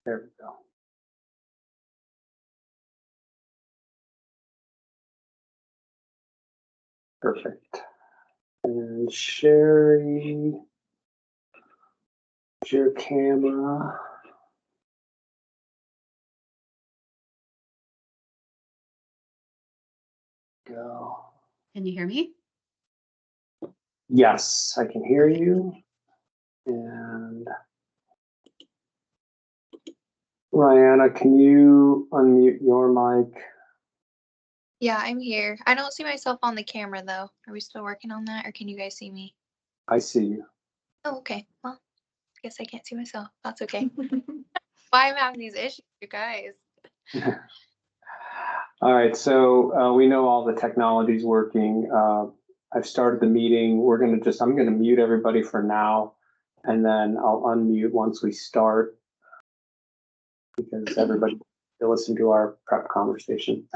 There we go. Perfect. And Sherry, your camera. Go. Can you hear me? Yes, I can hear you. And Rihanna, can you unmute your mic? Yeah, I'm here. I don't see myself on the camera though. Are we still working on that, or can you guys see me? I see you. Oh, okay. Well, I guess I can't see myself. That's okay. Why I'm having these issues, you guys? All right, so we know all the technology's working. I've started the meeting. I'm gonna mute everybody for now, and then I'll unmute once we start because everybody will listen to our prep conversation.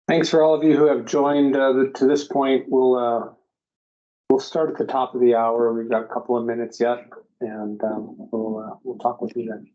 Thanks for all of you who have joined to this point. We'll start at the top of the hour. We've got a couple of minutes yet, and we'll talk with you then.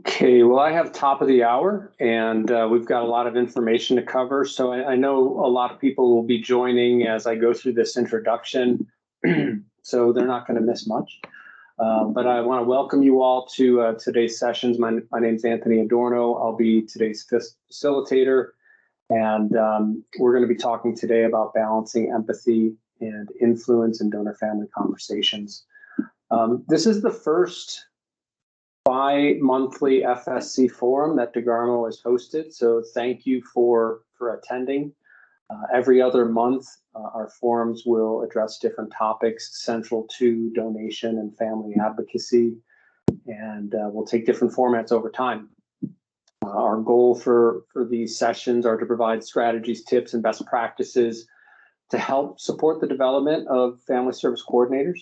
Okay, well, I have top of the hour, and we've got a lot of information to cover. So I know a lot of people will be joining as I go through this introduction, so they're not going to miss much. But I want to welcome you all to today's sessions. My name is Anthony Adorno. I'll be today's facilitator, and we're going to be talking today about balancing empathy and influence in donor-family conversations. This is the first bi-monthly FSC forum that DeGarmo has hosted, so thank you for attending. Every other month, our forums will address different topics central to donation and family advocacy, and we'll take different formats over time. Our goal for these sessions are to provide strategies, tips, and best practices to help support the development of family service coordinators.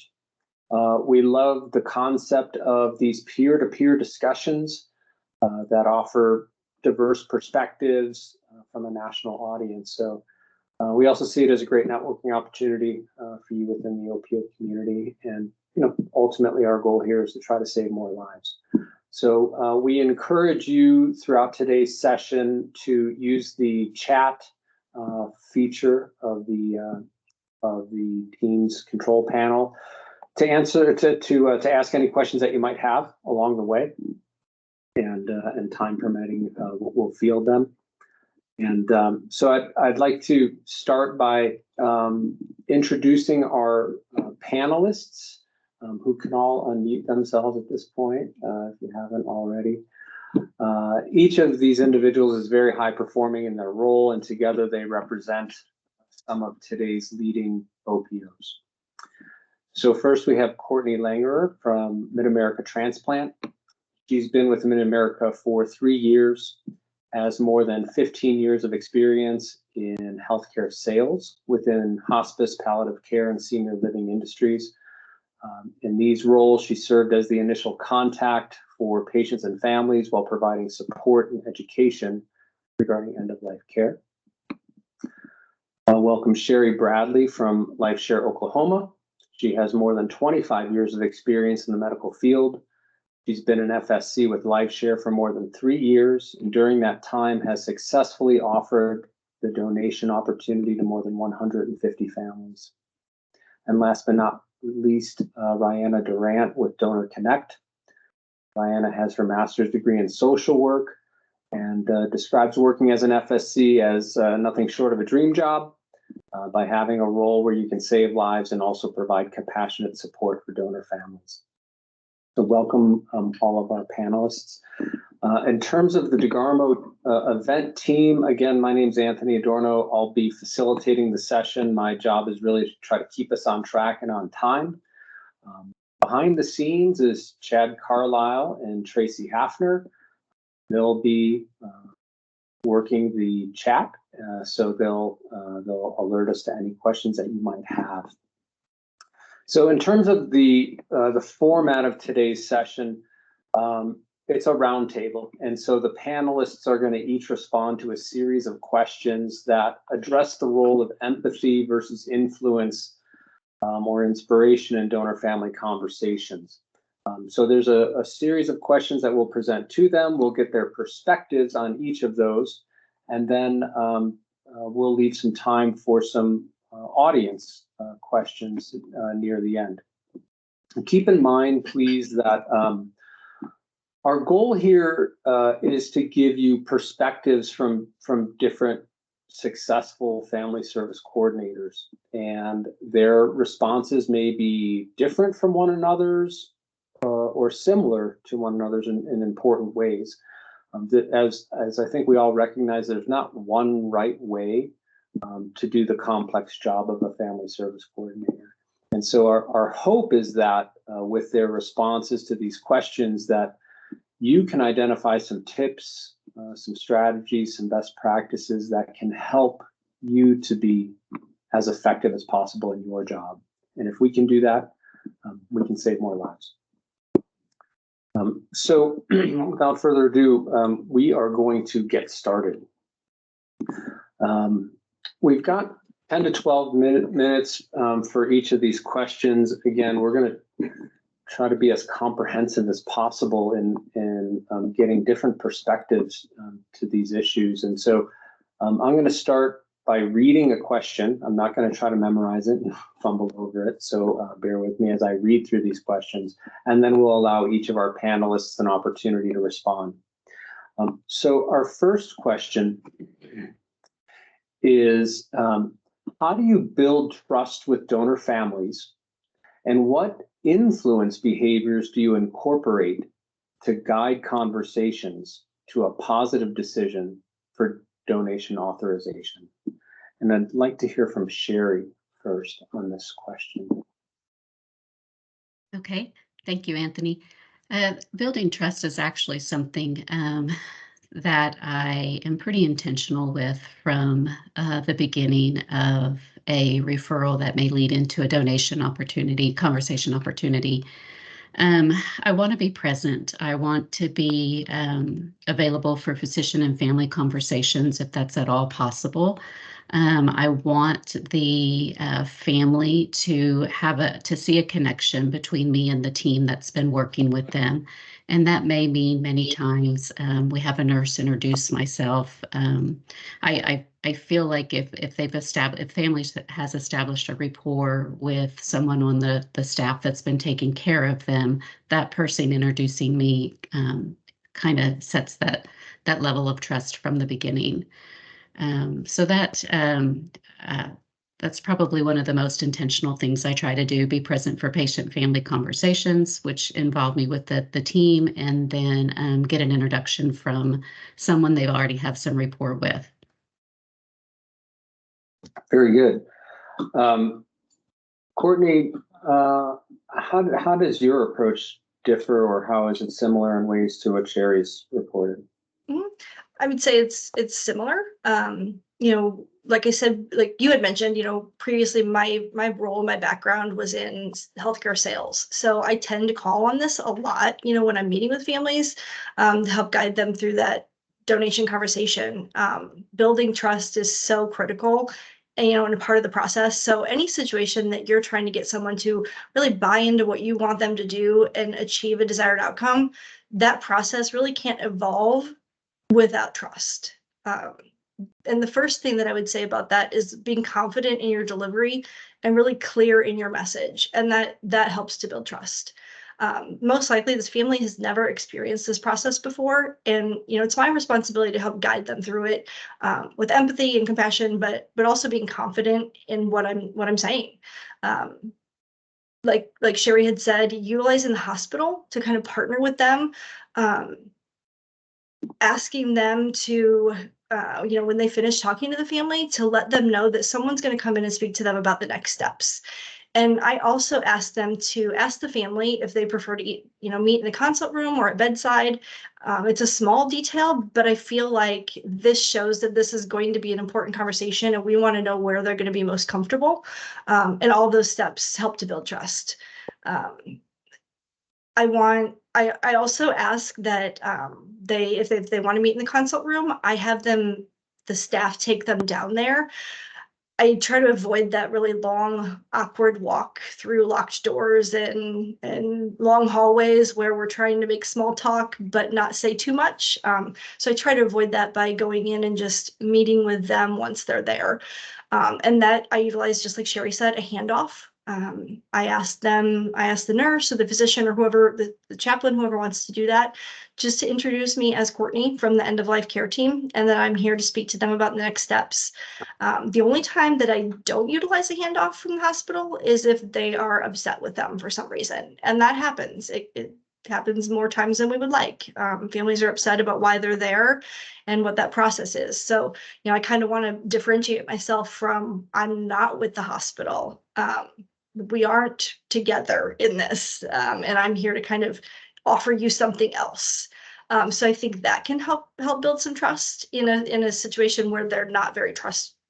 We love the concept of these peer-to-peer discussions that offer diverse perspectives from a national audience. So we also see it as a great networking opportunity for you within the opioid community. And ultimately, our goal here is to try to save more lives. So we encourage you throughout today's session to use the chat feature of the Teams control panel to answer to ask any questions that you might have along the way, and time permitting, we'll field them. And so I'd like to start by introducing our panelists, who can all unmute themselves at this point if you haven't already. Each of these individuals is very high performing in their role, and together they represent some of today's leading OPOs. So first we have Courtney Langerer from Mid-America Transplant. She's been with Mid-America for 3 years, has more than 15 years of experience in healthcare sales within hospice, palliative care, and senior living industries. In these roles, she served as the initial contact for patients and families while providing support and education regarding end-of-life care. Welcome Sherry Bradley from LifeShare Oklahoma. She has more than 25 years of experience in the medical field. She's been an FSC with LifeShare for more than 3 years, and during that time has successfully offered the donation opportunity to more than 150 families. And last but not least, Rihanna Durant with Donor Connect. Rihanna has her master's degree in social work and describes working as an FSC as nothing short of a dream job. By having a role where you can save lives and also provide compassionate support for donor families. So welcome all of our panelists. In terms of the DeGarmo event team, again, my name is Anthony Adorno. I'll be facilitating the session. My job is really to try to keep us on track and on time. Behind the scenes is Chad Carlisle and Tracy Hafner. They'll be working the chat, so they'll alert us to any questions that you might have. So in terms of the format of today's session, it's a roundtable, and so the panelists are going to each respond to a series of questions that address the role of empathy versus influence or inspiration in donor-family conversations. So there's a series of questions that we'll present to them. We'll get their perspectives on each of those, and then we'll leave some time for some audience questions near the end. And keep in mind, please, that our goal here is to give you perspectives from different successful family service coordinators, and their responses may be different from one another's or similar to one another's in important ways. As I think we all recognize, there's not one right way to do the complex job of a family service coordinator. And so our hope is that with their responses to these questions, that you can identify some tips, some strategies, some best practices that can help you to be as effective as possible in your job. And if we can do that, we can save more lives. So without further ado, we are going to get started. We've got 10 to 12 minutes for each of these questions. Again, we're going to try to be as comprehensive as possible in getting different perspectives to these issues. And so I'm going to start by reading a question. I'm not going to try to memorize it and fumble over it. So bear with me as I read through these questions, and then we'll allow each of our panelists an opportunity to respond. So our first question is, how do you build trust with donor families, and what influence behaviors do you incorporate to guide conversations to a positive decision for donation authorization? And I'd like to hear from Sherry first on this question. Okay, thank you, Anthony. Building trust is actually something that I am pretty intentional with from the beginning of a referral that may lead into a donation opportunity, conversation opportunity. I want to be present. I want to be available for physician and family conversations if that's at all possible. I want the family to see a connection between me and the team that's been working with them. And that may mean many times we have a nurse introduce myself. I feel like if families has established a rapport with someone on the staff that's been taking care of them, that person introducing me kind of sets that level of trust from the beginning. So that's probably one of the most intentional things I try to do, be present for patient-family conversations, which involve me with the team, and then get an introduction from someone they already have some rapport with. Very good. Courtney, how does your approach differ, or how is it similar in ways to what Sherry's reported? I would say it's similar. Like I said, like you had mentioned, previously my role, my background was in healthcare sales. So I tend to call on this a lot, when I'm meeting with families, to help guide them through that donation conversation. Building trust is so critical, and a part of the process. So any situation that you're trying to get someone to really buy into what you want them to do and achieve a desired outcome, that process really can't evolve without trust. And the first thing that I would say about that is being confident in your delivery and really clear in your message. And that helps to build trust. Most likely this family has never experienced this process before. And, it's my responsibility to help guide them through it with empathy and compassion, but also being confident in what I'm saying. Like Sherry had said, utilizing the hospital to kind of partner with them, asking them to, when they finish talking to the family, to let them know that someone's going to come in and speak to them about the next steps. And I also asked them to ask the family if they prefer to meet in the consult room or at bedside. It's a small detail, but I feel like this shows that this is going to be an important conversation, and we want to know where they're going to be most comfortable. And all those steps help to build trust. I also ask that if they want to meet in the consult room, I have the staff take them down there. I try to avoid that really long, awkward walk through locked doors and long hallways where we're trying to make small talk but not say too much. So I try to avoid that by going in and just meeting with them once they're there. And that I utilize, just like Sherry said, a handoff. I asked the nurse or the physician or whoever, the chaplain, whoever wants to do that, just to introduce me as Courtney from the end-of-life care team, and that I'm here to speak to them about the next steps. The only time that I don't utilize a handoff from the hospital is if they are upset with them for some reason, and that happens. It happens more times than we would like. Families are upset about why they're there and what that process is. So, I kind of want to differentiate myself from, I'm not with the hospital. We aren't together in this, and I'm here to kind of offer you something else. So I think that can help build some trust in a situation where they're not very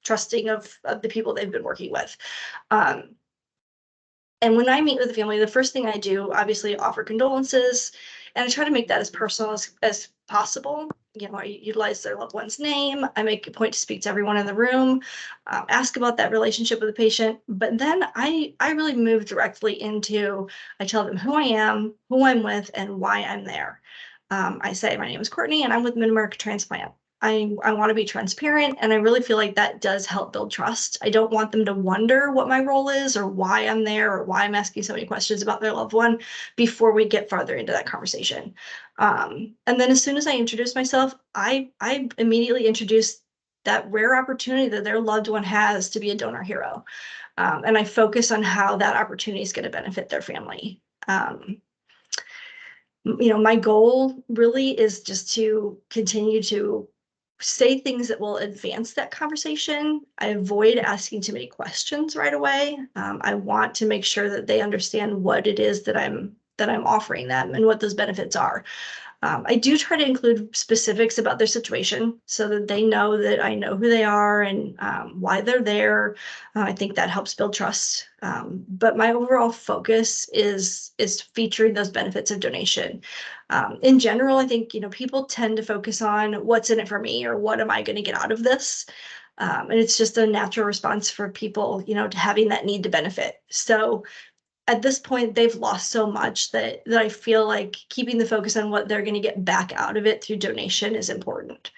trusting of the people they've been working with. And when I meet with the family, the first thing I do, obviously, offer condolences, and I try to make that as personal as possible. I utilize their loved one's name. I make a point to speak to everyone in the room, ask about that relationship with the patient. But then I really move directly into, I tell them who I am, who I'm with, and why I'm there. I say, my name is Courtney and I'm with Mid-America Transplant. I want to be transparent, and I really feel like that does help build trust. I don't want them to wonder what my role is or why I'm there or why I'm asking so many questions about their loved one before we get farther into that conversation. And then as soon as I introduce myself, I immediately introduce that rare opportunity that their loved one has to be a donor hero. And I focus on how that opportunity is going to benefit their family. My goal really is just to continue to say things that will advance that conversation. I avoid asking too many questions right away. I want to make sure that they understand what it is that I'm offering them and what those benefits are. I do try to include specifics about their situation so that they know that I know who they are and why they're there. I think that helps build trust. But my overall focus is featuring those benefits of donation. In general, I think people tend to focus on what's in it for me or what am I going to get out of this. And it's just a natural response for people, to having that need to benefit. So at this point, they've lost so much that I feel like keeping the focus on what they're going to get back out of it through donation is important.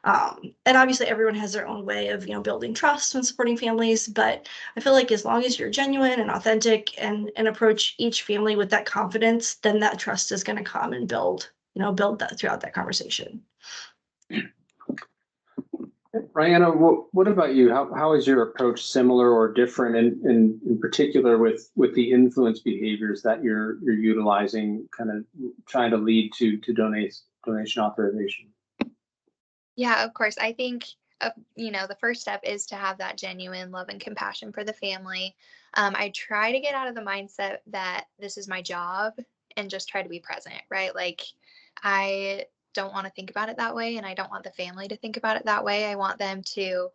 And obviously everyone has their own way of, building trust when supporting families, but I feel like as long as you're genuine and authentic and approach each family with that confidence, then that trust is going to come and build that throughout that conversation. Rihanna, what about you? How is your approach similar or different in particular with the influence behaviors that you're utilizing, kind of trying to lead to donation authorization? Yeah, of course. I think, the first step is to have that genuine love and compassion for the family. I try to get out of the mindset that this is my job and just try to be present, right? Like, I don't want to think about it that way, and I don't want the family to think about it that way. I want them to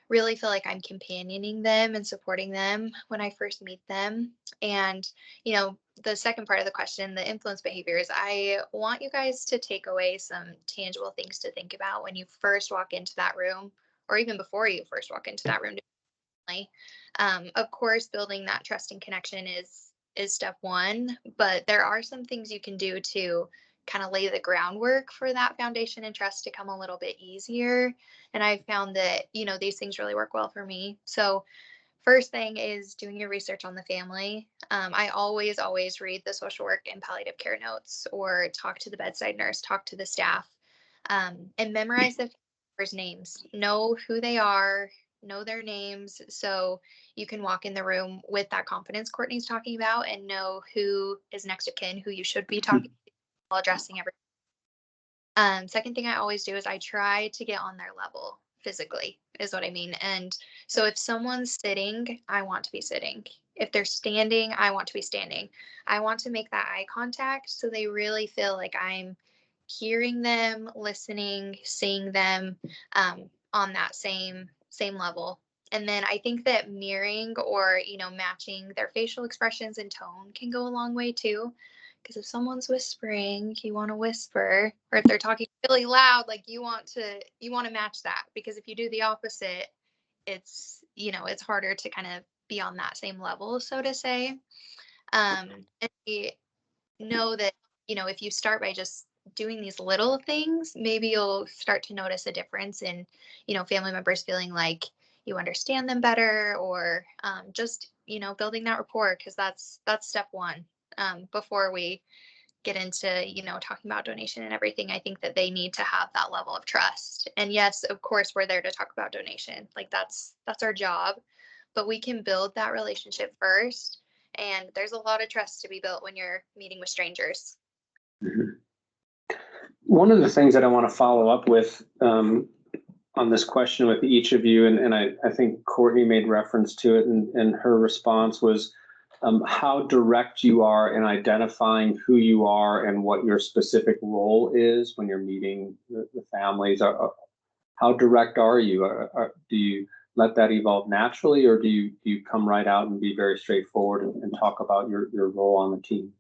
really feel like I'm companioning them and supporting them when I first meet them. And, the second part of the question, the influence behaviors, I want you guys to take away some tangible things to think about when you first walk into that room, or even before you first walk into that room. Of course, building that trust and connection is step one, but there are some things you can do to kind of lay the groundwork for that foundation and trust to come a little bit easier. And I found that, these things really work well for me. So first thing is doing your research on the family. I always read the social work and palliative care notes or talk to the bedside nurse, talk to the staff, and memorize the members' names. Know who they are, know their names, so you can walk in the room with that confidence Courtney's talking about and know who is next of kin, who you should be talking to while addressing everything. Second thing I always do is I try to get on their level physically, is what I mean. And so if someone's sitting, I want to be sitting. If they're standing, I want to be standing. I want to make that eye contact so they really feel like I'm hearing them, listening, seeing them on that same level. And then I think that mirroring or, matching their facial expressions and tone can go a long way too. Because if someone's whispering, you want to whisper, or if they're talking really loud, like you want to match that. Because if you do the opposite, it's harder to kind of be on that same level, so to say. And we know that, if you start by just doing these little things, maybe you'll start to notice a difference in, family members feeling like you understand them better, or just, building that rapport, because that's step one. Before we get into, talking about donation and everything, I think that they need to have that level of trust. And yes, of course, we're there to talk about donation. Like that's our job, but we can build that relationship first. And there's a lot of trust to be built when you're meeting with strangers. Mhm. One of the things that I want to follow up with on this question with each of you, and I think Courtney made reference to it, and her response was how direct you are in identifying who you are and what your specific role is when you're meeting the families. How direct are you? Do you let that evolve naturally, or do you come right out and be very straightforward and talk about your role on the team?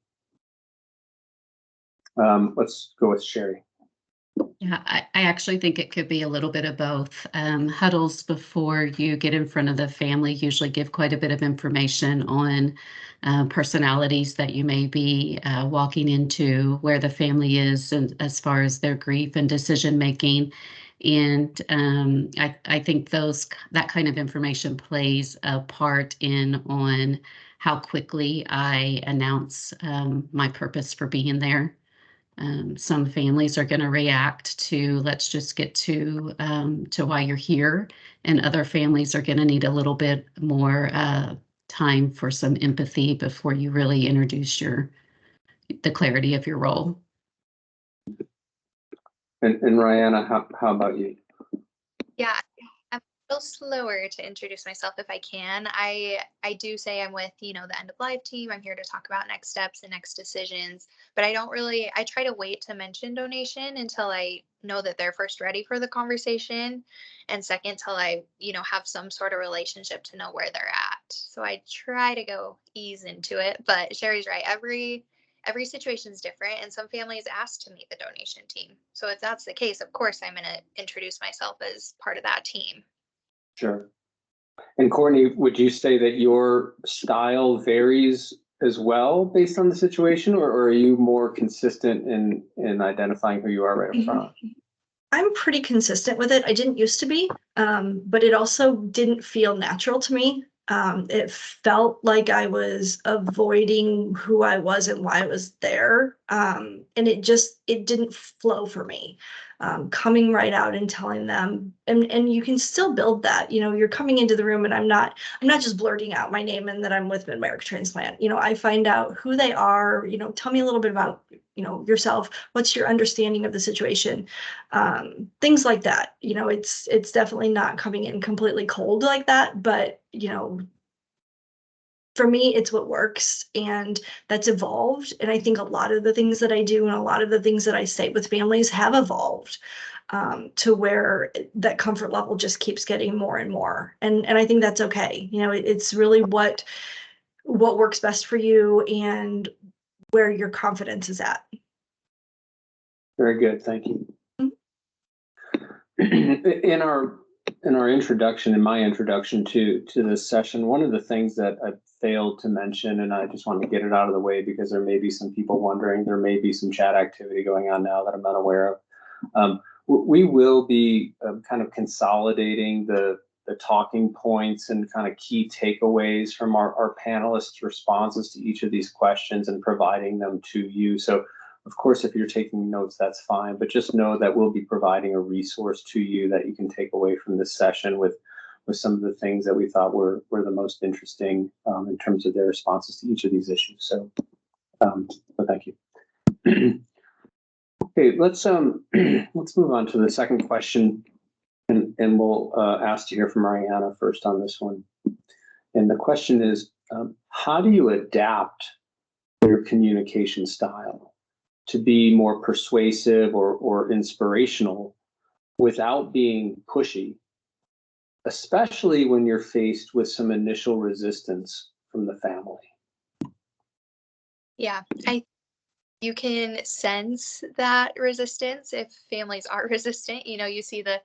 Let's go with Sherry. Yeah, I actually think it could be a little bit of both. Huddles before you get in front of the family usually give quite a bit of information on personalities that you may be walking into, where the family is, and as far as their grief and decision making. And I think that kind of information plays a part in on how quickly I announce my purpose for being there. Some families are going to react to, let's just get to why you're here, and other families are going to need a little bit more time for some empathy before you really introduce the clarity of your role. And Rihanna, how about you? Yeah, I'm a little slower to introduce myself if I can. I do say I'm with, the end of life team. I'm here to talk about next steps and next decisions, but I try to wait to mention donation until I know that they're first ready for the conversation, and second till I, have some sort of relationship to know where they're at. So I try to go ease into it, but Sherry's right. Every situation is different, and some families ask to meet the donation team. So if that's the case, of course I'm going to introduce myself as part of that team. Sure. And Courtney, would you say that your style varies as well based on the situation, or are you more consistent in identifying who you are right up front? I'm pretty consistent with it. I didn't used to be, but it also didn't feel natural to me. It felt like I was avoiding who I was and why I was there. And it didn't flow for me. Coming right out and telling them, and you can still build that, you're coming into the room and I'm not just blurting out my name and that I'm with Mid-America Transplant. I find out who they are, tell me a little bit about, yourself. What's your understanding of the situation? Things like that. It's definitely not coming in completely cold like that, but for me, it's what works, and that's evolved. And I think a lot of the things that I do and a lot of the things that I say with families have evolved to where that comfort level just keeps getting more and more. And I think that's okay. It's really what works best for you and where your confidence is at. Very good, thank you. In our introduction, in my introduction to this session, one of the things that I failed to mention, and I just want to get it out of the way because there may be some people wondering, there may be some chat activity going on now that I'm not aware of. We will be kind of consolidating the talking points and kind of key takeaways from our panelists' responses to each of these questions and providing them to you. So of course, if you're taking notes, that's fine, but just know that we'll be providing a resource to you that you can take away from this session with some of the things that we thought were the most interesting in terms of their responses to each of these issues. So thank you. Okay, let's move on to the second question, and we'll ask to hear from Mariana first on this one. And the question is, how do you adapt your communication style to be more persuasive or inspirational without being pushy, especially when you're faced with some initial resistance from the family? Yeah, you can sense that resistance if families are resistant. You see the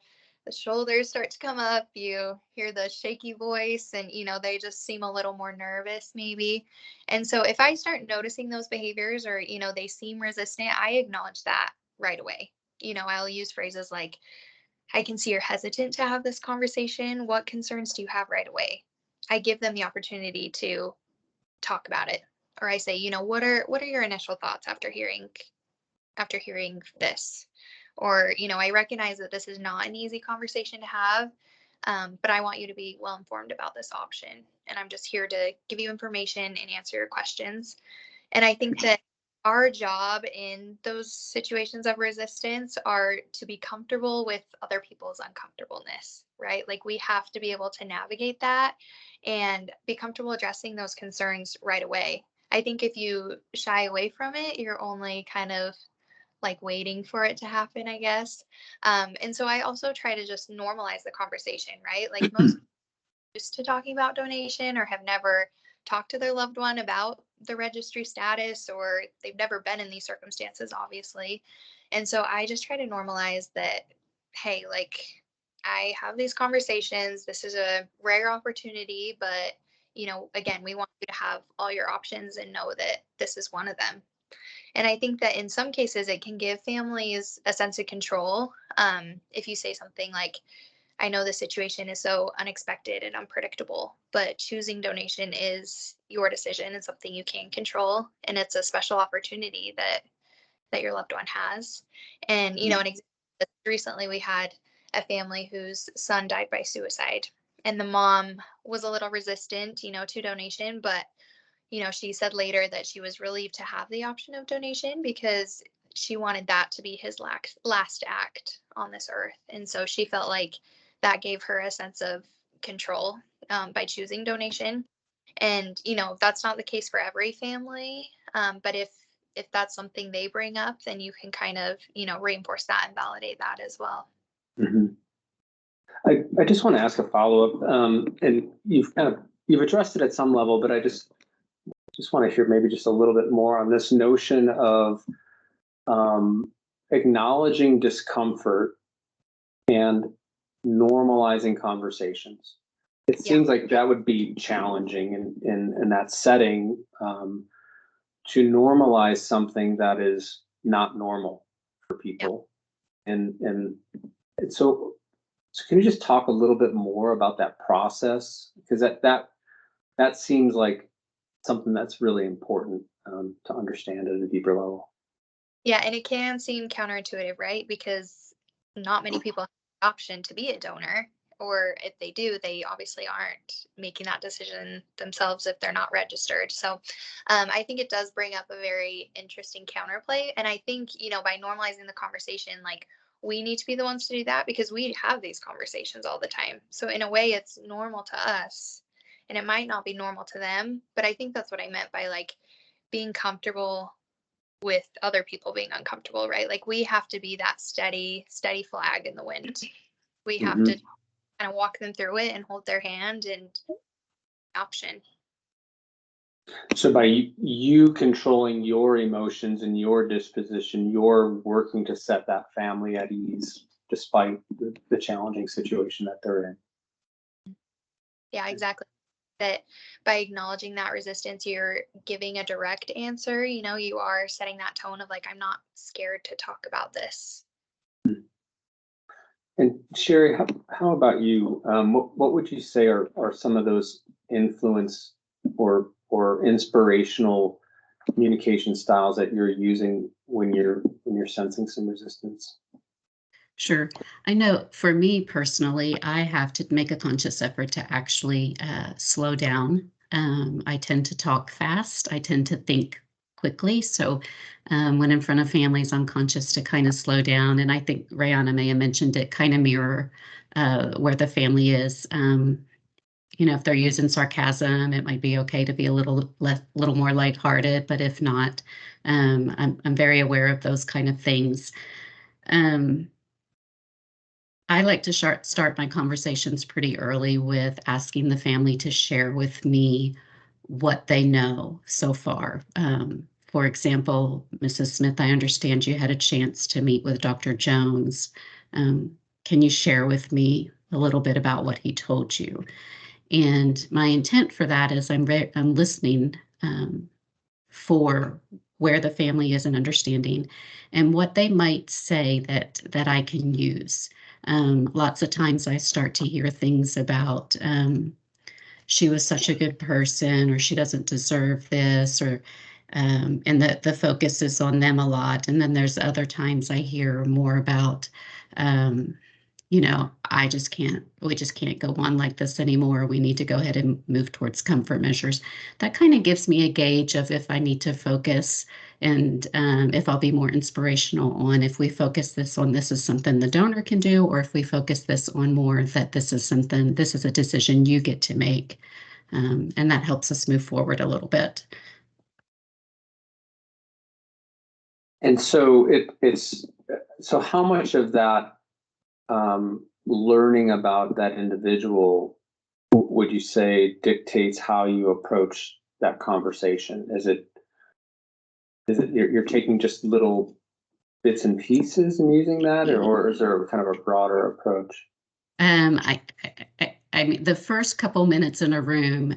shoulders start to come up, you hear the shaky voice, and they just seem a little more nervous maybe. And so if I start noticing those behaviors, or they seem resistant, I acknowledge that right away. I'll use phrases like, I can see you're hesitant to have this conversation. What concerns do you have? Right away, I give them the opportunity to talk about it. Or I say, what are your initial thoughts after hearing this? Or, I recognize that this is not an easy conversation to have, but I want you to be well informed about this option. And I'm just here to give you information and answer your questions. And I think that our job in those situations of resistance are to be comfortable with other people's uncomfortableness, right? Like, we have to be able to navigate that and be comfortable addressing those concerns right away. I think if you shy away from it, you're only kind of like waiting for it to happen, I guess. And so I also try to just normalize the conversation, right? Like, most used to talking about donation or have never talked to their loved one about the registry status, or they've never been in these circumstances, obviously. And so I just try to normalize that, hey, like I have these conversations. This is a rare opportunity, but again, we want you to have all your options and know that this is one of them. And I think that in some cases, it can give families a sense of control. If you say something like, I know the situation is so unexpected and unpredictable, but choosing donation is your decision and something you can control. And it's a special opportunity that your loved one has. And, an example, recently we had a family whose son died by suicide. And the mom was a little resistant, to donation, but she said later that she was relieved to have the option of donation because she wanted that to be his last act on this earth. And so she felt like that gave her a sense of control by choosing donation. And, that's not the case for every family. But if that's something they bring up, then you can kind of, reinforce that and validate that as well. Mm-hmm. I just want to ask a follow-up, and you've addressed it at some level, but I just want to hear maybe just a little bit more on this notion of acknowledging discomfort and normalizing conversations. It seems like that would be challenging in that setting, to normalize something that is not normal for people. And so can you just talk a little bit more about that process? Because that seems like something that's really important to understand at a deeper level. Yeah, and it can seem counterintuitive, right? Because not many people have the option to be a donor, or if they do, they obviously aren't making that decision themselves if they're not registered. So I think it does bring up a very interesting counterplay. And I think, by normalizing the conversation, like we need to be the ones to do that because we have these conversations all the time. So in a way, it's normal to us and it might not be normal to them. But I think that's what I meant by like being comfortable with other people being uncomfortable, right? Like we have to be that steady flag in the wind. We have to kind of walk them through it and hold their hand and option. So by you controlling your emotions and your disposition, you're working to set that family at ease despite the challenging situation that they're in. Yeah, exactly. That by acknowledging that resistance, you're giving a direct answer. You are setting that tone of like, I'm not scared to talk about this. And Sherry, how about you? What would you say are some of those influence or inspirational communication styles that you're using when you're sensing some resistance? Sure. I know for me personally, I have to make a conscious effort to actually slow down. I tend to talk fast. I tend to think quickly. So when in front of families, I'm conscious to kind of slow down. And I think Rayana may have mentioned it, kind of mirror where the family is. If they're using sarcasm, it might be okay to be a little more lighthearted. But if not, I'm very aware of those kind of things. I like to start my conversations pretty early with asking the family to share with me what they know so far. For example, Mrs. Smith, I understand you had a chance to meet with Dr. Jones. Can you share with me a little bit about what he told you? And my intent for that is I'm listening for where the family is in understanding and what they might say that I can use. Lots of times I start to hear things about she was such a good person, or she doesn't deserve this, or and the focus is on them a lot. And then there's other times I hear more about we just can't go on like this anymore. We need to go ahead and move towards comfort measures. That kind of gives me a gauge of if I need to focus and if I'll be more inspirational on if we focus this on this is something the donor can do, or if we focus this on more that this is a decision you get to make. And that helps us move forward a little bit. And so so how much of that learning about that individual would you say dictates how you approach that conversation? Is it you're taking just little bits and pieces in using that, or is there kind of a broader approach? I mean, the first couple minutes in a room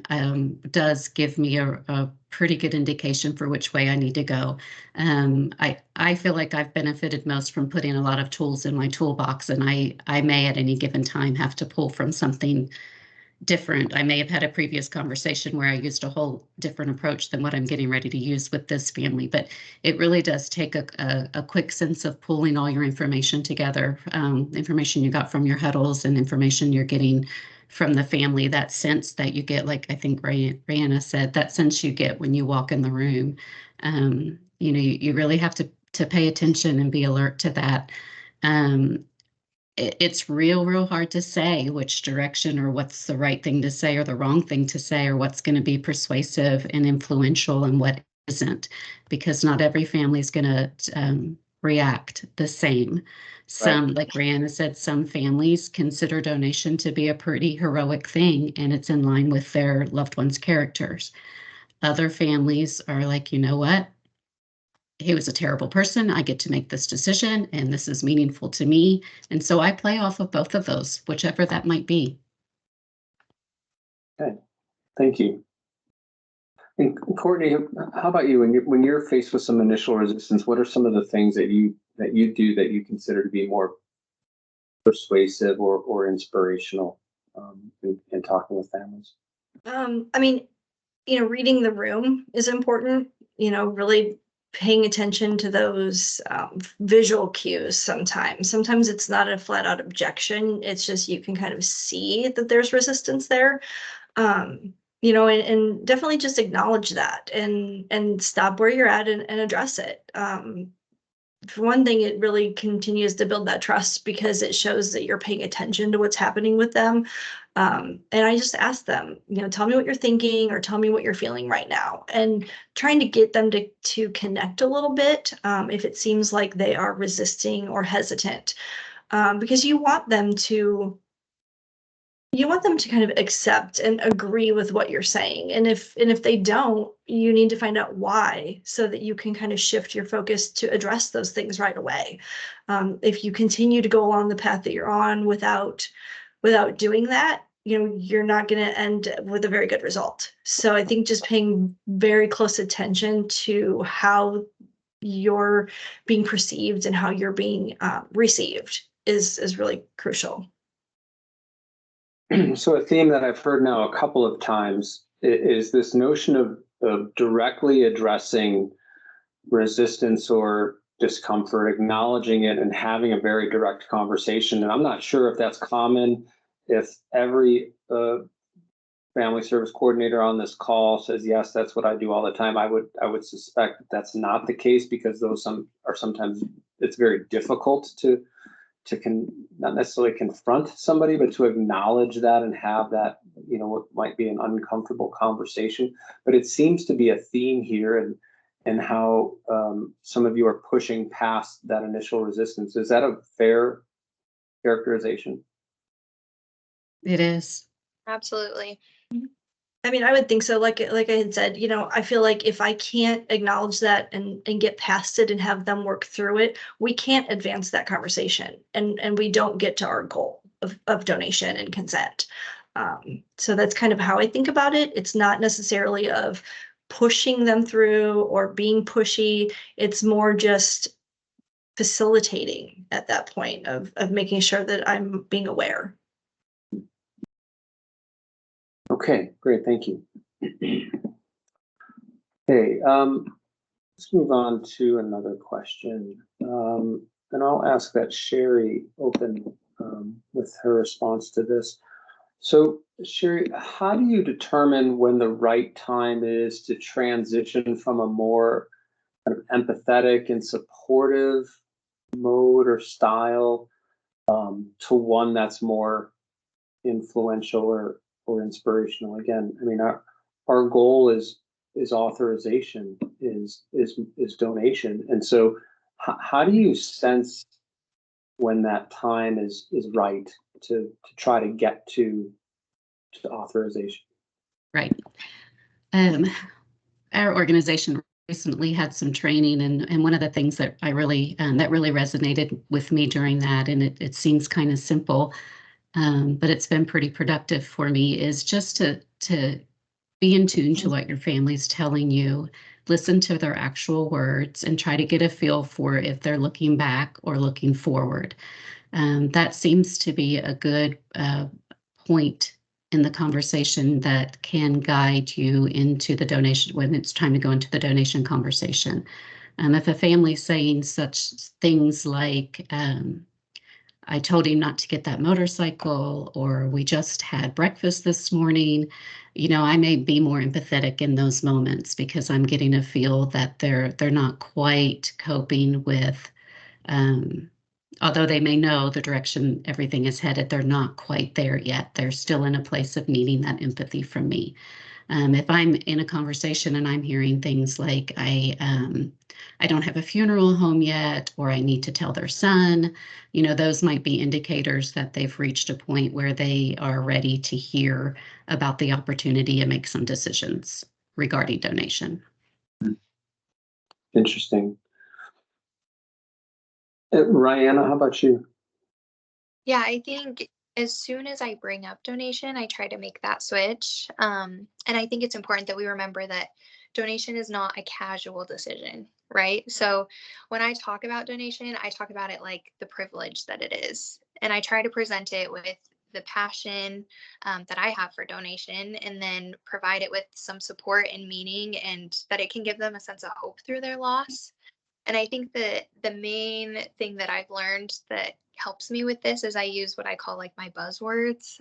does give me a pretty good indication for which way I need to go. I feel like I've benefited most from putting a lot of tools in my toolbox, and I may at any given time have to pull from something different. I may have had a previous conversation where I used a whole different approach than what I'm getting ready to use with this family, but it really does take a quick sense of pulling all your information together, information you got from your huddles and information you're getting from the family, that sense that you get, like I think Brianna said, that sense you get when you walk in the room. You know, you really have to pay attention and be alert to that. It's real hard to say which direction or what's the right thing to say or the wrong thing to say or what's going to be persuasive and influential and what isn't, because not every family is going to react the same. Some, Right. like Brianna said, some families consider donation to be a pretty heroic thing, and it's in line with their loved ones' characters. Other families are like, you know what? He was a terrible person. I get to make this decision, and this is meaningful to me. And so I play off of both of those, whichever that might be. Okay, thank you. And Courtney, how about you? When you're faced with some initial resistance, what are some of the things that you do that you consider to be more persuasive or inspirational in talking with families? I mean, reading the room is important, really paying attention to those visual cues sometimes. Sometimes it's not a flat out objection. It's just you can kind of see that there's resistance there. And definitely just acknowledge that and stop where you're at and address it. For one thing, it really continues to build that trust because it shows that you're paying attention to what's happening with them. And I just ask them, tell me what you're thinking or tell me what you're feeling right now, and trying to get them to connect a little bit if it seems like they are resisting or hesitant, because you want them to kind of accept and agree with what you're saying. And if they don't, you need to find out why so that you can kind of shift your focus to address those things right away. If you continue to go along the path that you're on without doing that, you're not going to end with a very good result. So I think just paying very close attention to how you're being perceived and how you're being received is really crucial. So a theme that I've heard now a couple of times is this notion of directly addressing resistance or discomfort, acknowledging it and having a very direct conversation. And I'm not sure if that's common, if every family service coordinator on this call says, yes, that's what I do all the time. I would suspect that that's not the case, because those are sometimes, it's very difficult to not necessarily confront somebody, but to acknowledge that and have that, what might be an uncomfortable conversation. But it seems to be a theme here, and how some of you are pushing past that initial resistance. Is that a fair characterization? It is. Absolutely. I mean, I would think so. Like I had said, I feel like if I can't acknowledge that and get past it and have them work through it, we can't advance that conversation, and we don't get to our goal of donation and consent. So that's kind of how I think about it. It's not necessarily of pushing them through or being pushy. It's more just facilitating at that point of making sure that I'm being aware. Okay, great, thank you. Okay, let's move on to another question. And I'll ask that Sherry open with her response to this. So Sherry, how do you determine when the right time is to transition from a more kind of empathetic and supportive mode or style to one that's more influential or inspirational? Again, I mean, our goal is authorization, is donation, and so how do you sense when that time is right to try to get to authorization? Right. Our organization recently had some training, and one of the things that I really that really resonated with me during that, and it seems kind of simple, but it's been pretty productive for me, is just to be in tune to what your family's telling you, listen to their actual words, and try to get a feel for if they're looking back or looking forward. That seems to be a good point in the conversation that can guide you into the donation when it's time to go into the donation conversation. If a family's saying such things like, I told him not to get that motorcycle, or we just had breakfast this morning, I may be more empathetic in those moments because I'm getting a feel that they're not quite coping with, although they may know the direction everything is headed, they're not quite there yet. They're still in a place of needing that empathy from me. If I'm in a conversation and I'm hearing things like, I don't have a funeral home yet, or I need to tell their son, those might be indicators that they've reached a point where they are ready to hear about the opportunity and make some decisions regarding donation. Interesting. Rihanna, how about you? Yeah, I think as soon as I bring up donation, I try to make that switch. And I think it's important that we remember that donation is not a casual decision, right? So when I talk about donation, I talk about it like the privilege that it is. And I try to present it with the passion that I have for donation, and then provide it with some support and meaning, and that it can give them a sense of hope through their loss. And I think that the main thing that I've learned that helps me with this is I use what I call like my buzzwords.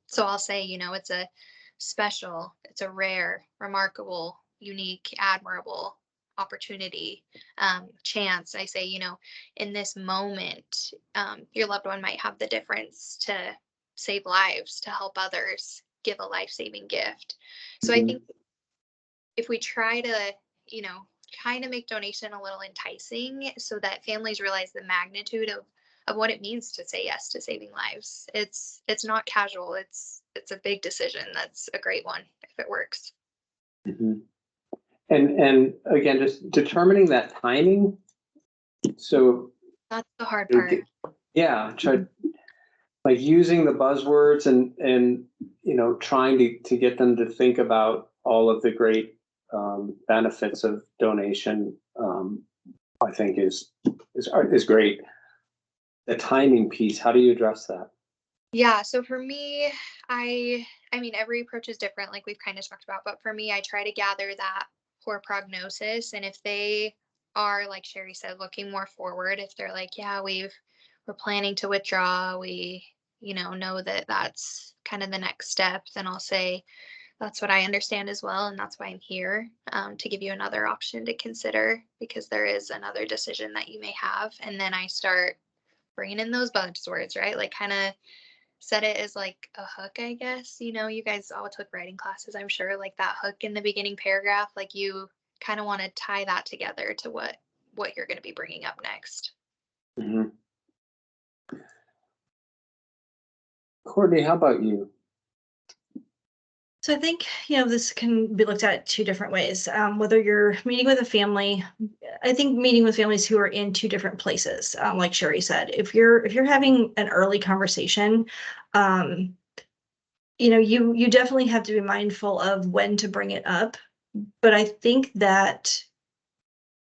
So I'll say, it's a special, it's a rare, remarkable, unique, admirable opportunity, chance. I say, in this moment, your loved one might have the difference to save lives, to help others, give a life-saving gift. So I think if we try to, kind of make donation a little enticing so that families realize the magnitude of what it means to say yes to saving lives. It's not casual. It's a big decision. That's a great one if it works. Mm-hmm. And again, just determining that timing. So that's the hard part. Yeah, try like using the buzzwords and trying to get them to think about all of the great benefits of donation. I think is great. The timing piece, how do you address that? Yeah, so for me, I mean, every approach is different, like we've kind of talked about, but for me, I try to gather that poor prognosis. And if they are, like Sherry said, looking more forward, if they're like, yeah, we're planning to withdraw, we, know that that's kind of the next step, then I'll say, that's what I understand as well. And that's why I'm here, to give you another option to consider, because there is another decision that you may have. And then I start bringing in those buzzwords, right? Like kind of set it as like a hook, I guess. You guys all took writing classes, I'm sure, like that hook in the beginning paragraph, like you kind of want to tie that together to what you're going to be bringing up next. Mm-hmm. Courtney, how about you? So I think, this can be looked at two different ways. Whether you're meeting with a family, I think meeting with families who are in two different places, like Sherry said, if you're having an early conversation, you definitely have to be mindful of when to bring it up. But I think that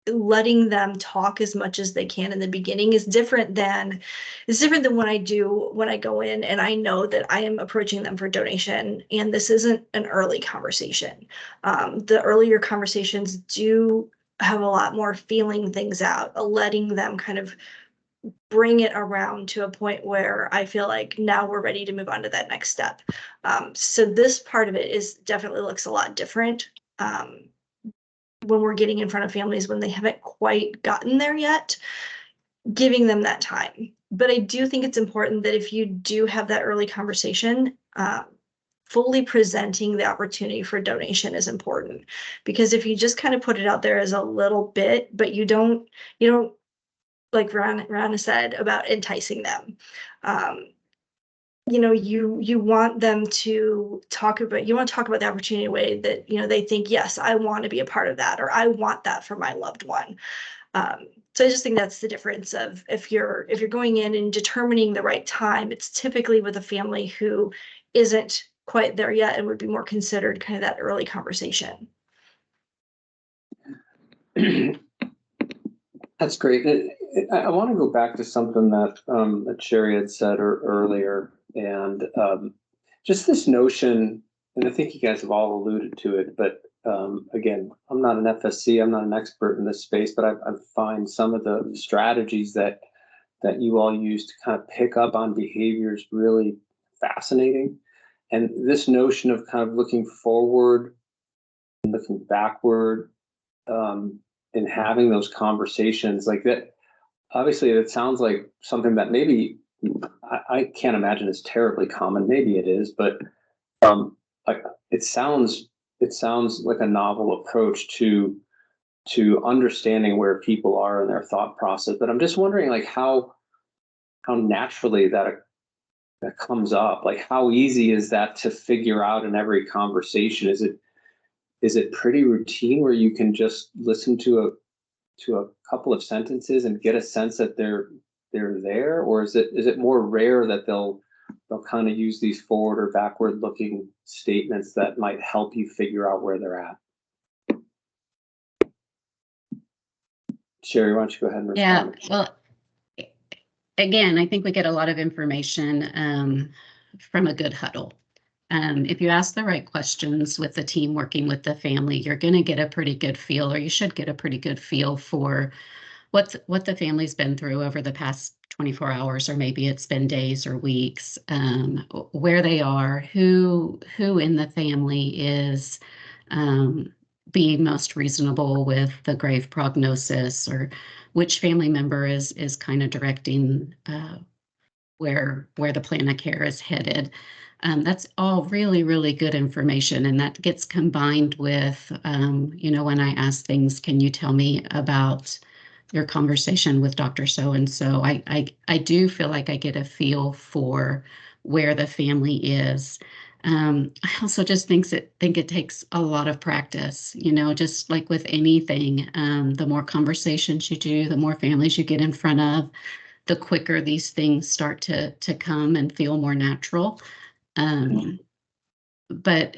letting them talk as much as they can in the beginning is different than when I go in and I know that I am approaching them for donation and this isn't an early conversation. The earlier conversations do have a lot more feeling things out, letting them kind of bring it around to a point where I feel like now we're ready to move on to that next step. So this part of it definitely looks a lot different. When we're getting in front of families when they haven't quite gotten there yet, giving them that time. But I do think it's important that if you do have that early conversation, fully presenting the opportunity for donation is important, because if you just kind of put it out there as a little bit, but you don't like Rana said about enticing them. you know, you want them to talk about, you want to talk about the opportunity in a way that, you know, they think, yes, I want to be a part of that, or I want that for my loved one. So I just think that's the difference of if you're going in and determining the right time, it's typically with a family who isn't quite there yet and would be more considered kind of that early conversation. That's great. I want to go back to something that that Sherry had said earlier, and just this notion, and I think you guys have all alluded to it, but again, I'm not an FSC, I'm not an expert in this space, but I find some of the strategies that you all use to kind of pick up on behaviors really fascinating. And this notion of kind of looking forward and looking backward, and having those conversations like that. Obviously, it sounds like something that maybe I can't imagine is terribly common. Maybe it is, but like it sounds like a novel approach to understanding where people are in their thought process. But I'm just wondering, like how naturally that comes up. Like how easy is that to figure out in every conversation? Is it pretty routine where you can just listen to a couple of sentences and get a sense that they're there, or is it more rare that they'll kind of use these forward or backward looking statements that might help you figure out where they're at? Sherry, why don't you go ahead and respond? Yeah, well, again, I think we get a lot of information from a good huddle. If you ask the right questions with the team working with the family, you're going to get a pretty good feel, or you should get a pretty good feel for what the family's been through over the past 24 hours, or maybe it's been days or weeks, where they are, who in the family is being most reasonable with the grave prognosis, or which family member is kind of directing where the plan of care is headed. That's all really, really good information. And that gets combined with, you know, when I ask things, can you tell me about your conversation with Dr. So-and-so? I do feel like I get a feel for where the family is. I also just think it takes a lot of practice, you know, just like with anything. The more conversations you do, the more families you get in front of, the quicker these things start to come and feel more natural. But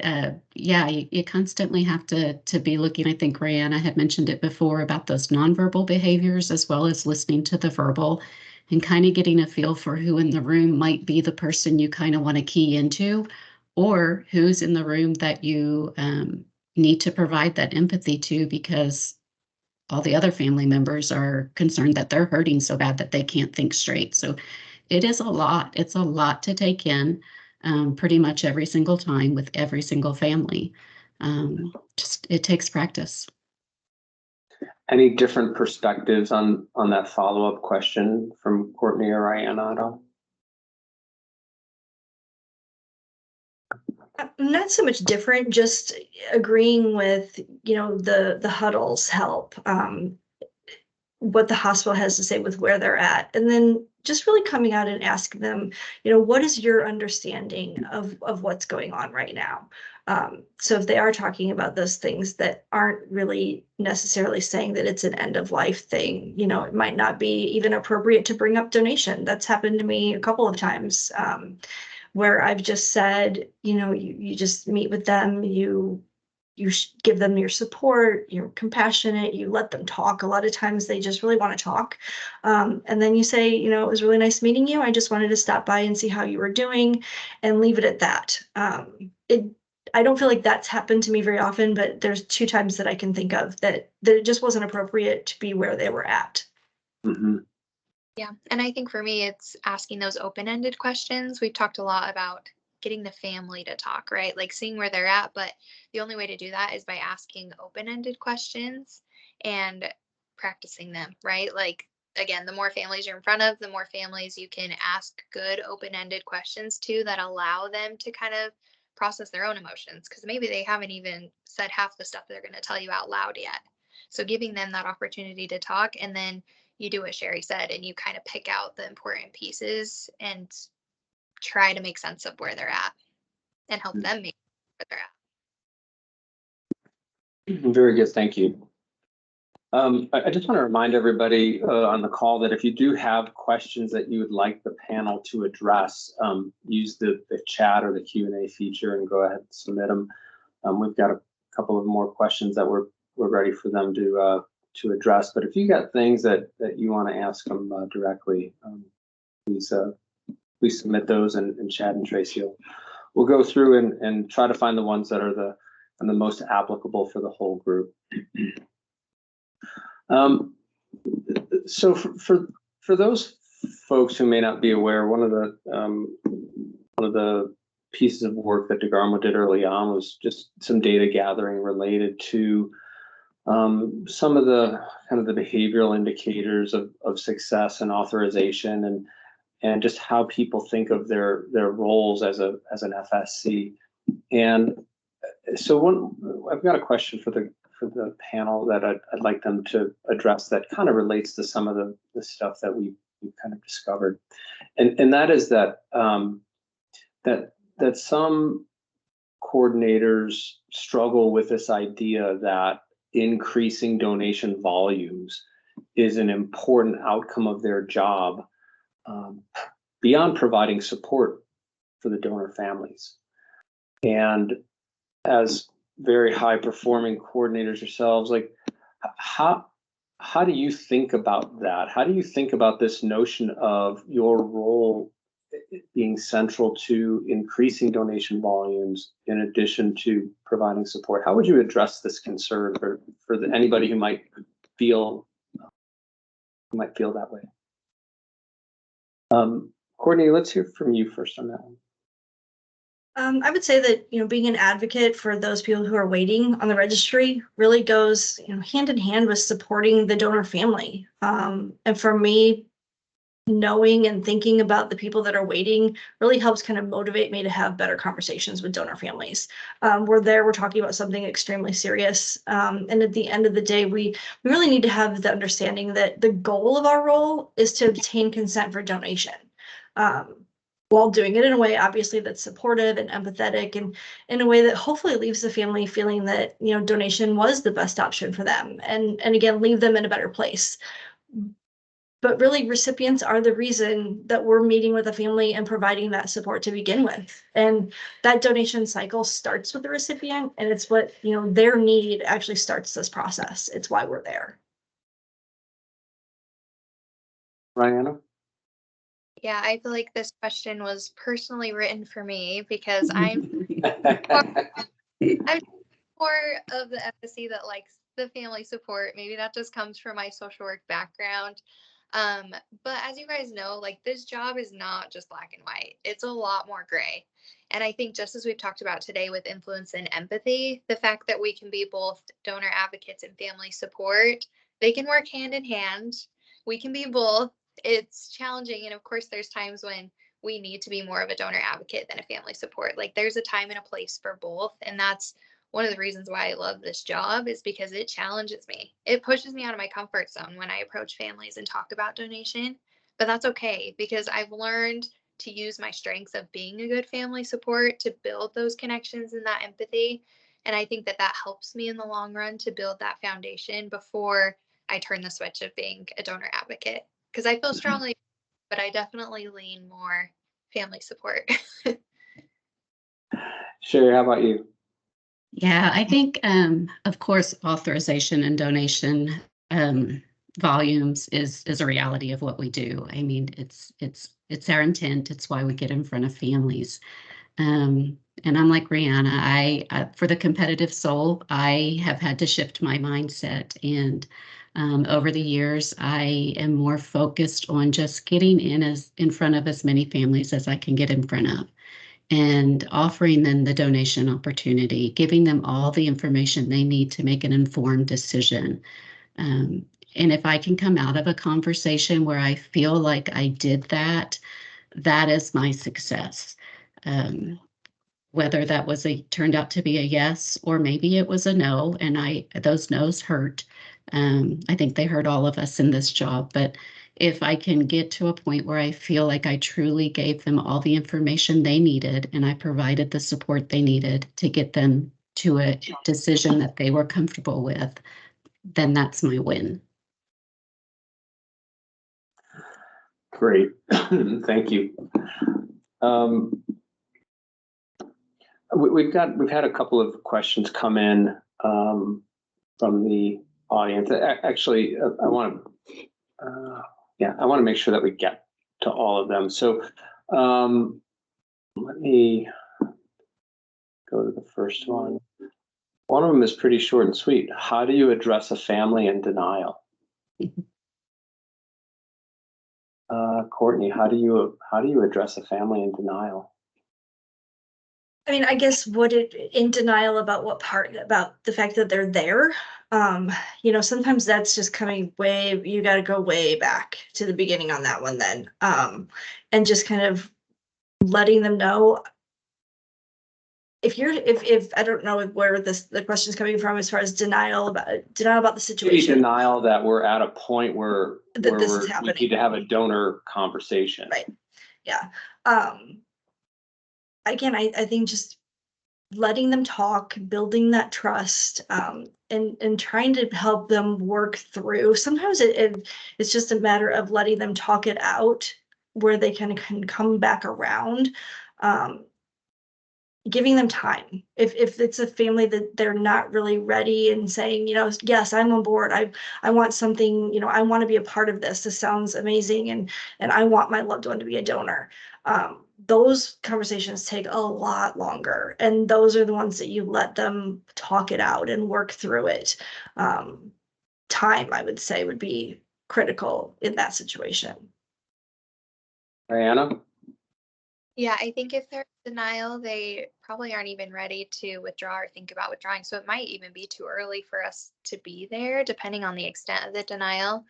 yeah, you constantly have to be looking. I think Rayanna had mentioned it before about those nonverbal behaviors, as well as listening to the verbal, and kind of getting a feel for who in the room might be the person you kind of want to key into, or who's in the room that you need to provide that empathy to, because all the other family members are concerned that they're hurting so bad that they can't think straight. So it is a lot. It's a lot to take in, pretty much every single time with every single family. Just it takes practice. Any different perspectives on that follow-up question from Courtney or Rayanna at all? Not so much different, just agreeing with, you know, the huddles help, what the hospital has to say with where they're at, and then just really coming out and asking them, you know, what is your understanding of what's going on right now? So if they are talking about those things that aren't really necessarily saying that it's an end of life thing, you know, it might not be even appropriate to bring up donation. That's happened to me a couple of times, where I've just said, you know, you just meet with them, you give them your support, you're compassionate, you let them talk. A lot of times they just really want to talk. And then you say, you know, it was really nice meeting you. I just wanted to stop by and see how you were doing, and leave it at that. I don't feel like that's happened to me very often, but there's 2 times that I can think of that it just wasn't appropriate to be where they were at. Mm-hmm. Yeah. And I think for me, it's asking those open-ended questions. We've talked a lot about getting the family to talk, right? Like seeing where they're at. But the only way to do that is by asking open-ended questions and practicing them, right? Like, again, the more families you're in front of, the more families you can ask good open-ended questions to that allow them to kind of process their own emotions, because maybe they haven't even said half the stuff they're going to tell you out loud yet. So giving them that opportunity to talk, and then you do what Sherry said and you kind of pick out the important pieces and try to make sense of where they're at and help them make where they're at. Very good, thank you. I just want to remind everybody on the call that if you do have questions that you would like the panel to address, use the chat or the Q&A feature and go ahead and submit them. We've got a couple of more questions that we're ready for them to address. But if you got things that you want to ask them directly, please submit those, and Chad and Tracy will go through and try to find the ones that are the most applicable for the whole group. So for those folks who may not be aware, one of the pieces of work that DeGarmo did early on was just some data gathering related to some of the kind of the behavioral indicators of success and authorization, and just how people think of their roles as an FSC. And so I've got a question for the panel that I'd like them to address that kind of relates to some of the stuff that we've kind of discovered, and that is that that some coordinators struggle with this idea that increasing donation volumes is an important outcome of their job, beyond providing support for the donor families. And as very high performing coordinators yourselves, like how do you think about that? How do you think about this notion of your role being central to increasing donation volumes in addition to providing support? How would you address this concern for anybody who might feel that way? Courtney, let's hear from you first on that one. I would say that, being an advocate for those people who are waiting on the registry really goes, hand in hand with supporting the donor family. And for me, knowing and thinking about the people that are waiting really helps kind of motivate me to have better conversations with donor families. We're talking about something extremely serious. And at the end of the day, we really need to have the understanding that the goal of our role is to obtain consent for donation. While doing it in a way, obviously, that's supportive and empathetic, and in a way that hopefully leaves the family feeling that, donation was the best option for them, and again, leave them in a better place. But really, recipients are the reason that we're meeting with a family and providing that support to begin with. And that donation cycle starts with the recipient, and it's what, their need actually starts this process. It's why we're there. Rihanna? Yeah, I feel like this question was personally written for me because I'm more of the FSC that likes the family support. Maybe that just comes from my social work background. But as you guys know, like, this job is not just black and white. It's a lot more gray. And I think, just as we've talked about today with influence and empathy, the fact that we can be both donor advocates and family support, they can work hand in hand. We can be both. It's challenging. And of course, there's times when we need to be more of a donor advocate than a family support. Like, there's a time and a place for both. And that's one of the reasons why I love this job, is because it challenges me. It pushes me out of my comfort zone when I approach families and talk about donation. But that's okay, because I've learned to use my strengths of being a good family support to build those connections and that empathy. And I think that helps me in the long run to build that foundation before I turn the switch of being a donor advocate. Because I feel strongly, but I definitely lean more family support. Sherry, how about you? Yeah, I think, of course, authorization and donation volumes is a reality of what we do. I mean, it's our intent. It's why we get in front of families. And I'm like Rihanna, I for the competitive soul, I have had to shift my mindset. And over the years, I am more focused on just getting in front of as many families as I can get in front of, and offering them the donation opportunity, giving them all the information they need to make an informed decision. And if I can come out of a conversation where I feel like I did that, that is my success. Whether that turned out to be a yes, or maybe it was a no, and those no's hurt. I think they hurt all of us in this job, but if I can get to a point where I feel like I truly gave them all the information they needed and I provided the support they needed to get them to a decision that they were comfortable with, then that's my win. Great, thank you. We've had a couple of questions come in from the audience. Actually, I want to make sure that we get to all of them. So let me go to the first one. One of them is pretty short and sweet. How do you address a family in denial? Courtney, how do you address a family in denial? I mean, I guess in denial about what part, about the fact that they're there. You know, sometimes that's just coming you got to go way back to the beginning on that one then. And just kind of letting them know if I don't know where the question's coming from as far as denial about the situation. Maybe denial that we're at a point where this is we happening. need to have a donor conversation. Right. Yeah. Again, I think just letting them talk, building that trust, and trying to help them work through. Sometimes it's just a matter of letting them talk it out where they can come back around. Giving them time. If it's a family that they're not really ready and saying, you know, yes, I'm on board. I want something, you know, I want to be a part of this. This sounds amazing. And I want my loved one to be a donor. Those conversations take a lot longer. And those are the ones that you let them talk it out and work through it. Time, I would say, would be critical in that situation. Diana? Yeah, I think if they're in denial, they probably aren't even ready to withdraw or think about withdrawing. So it might even be too early for us to be there, depending on the extent of the denial.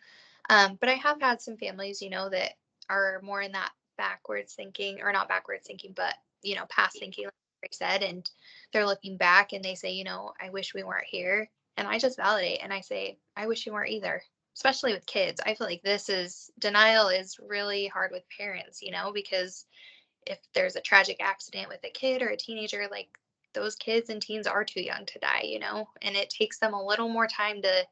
But I have had some families, you know, that are more in that backwards thinking, or not backwards thinking, but, you know, past thinking, like I said, and they're looking back and they say, you know, I wish we weren't here. And I just validate and I say, I wish you weren't either. Especially with kids. I feel like denial is really hard with parents, you know, because if there's a tragic accident with a kid or a teenager, like those kids and teens are too young to die, you know, and it takes them a little more time to